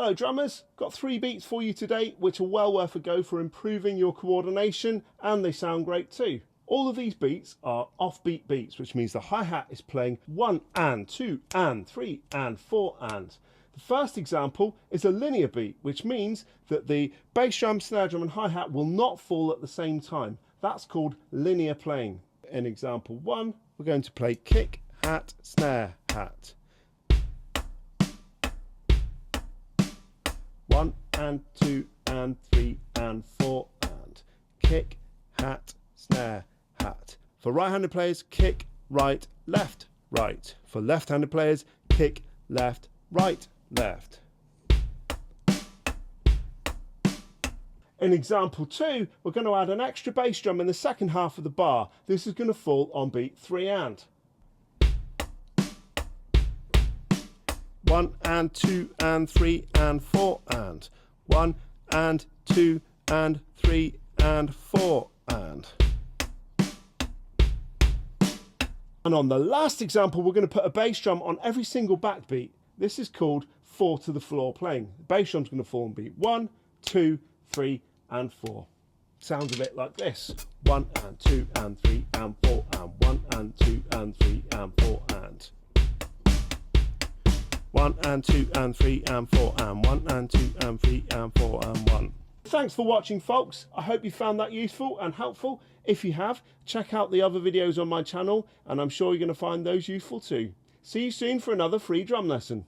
Hello drummers, got 3 beats for you today which are well worth a go for improving your coordination, and they sound great too. All of these beats are offbeat beats, which means the hi-hat is playing 1 and 2 and 3 and 4 and. The first example is a linear beat, which means that the bass drum, snare drum and hi-hat will not fall at the same time. That's called linear playing. In example 1, we're going to play kick, hat, snare, hat. 1 and 2 and 3 and 4 and. Kick, hat, snare, hat. For right-handed players, kick, right, left, right. For left-handed players, kick, left, right, left. In example 2, we're going to add an extra bass drum in the second half of the bar. This is going to fall on beat 3 and. 1 and 2 and 3 and 4 and. 1 and 2 and 3 and 4 and. And on the last example, we're going to put a bass drum on every single backbeat. This is called 4 to the floor playing. The bass drum's going to fall on beat 1, 2, 3 and 4. Sounds a bit like this. 1 and 2 and 3 and 4 and 1 and 2 and 3 and 4 and. 1 and 2 and 3 and 4 and 1 and 2 and 3 and 4 and 1. Thanks for watching, folks. I hope you found that useful and helpful. If you have, check out the other videos on my channel and I'm sure you're going to find those useful too. See you soon for another free drum lesson.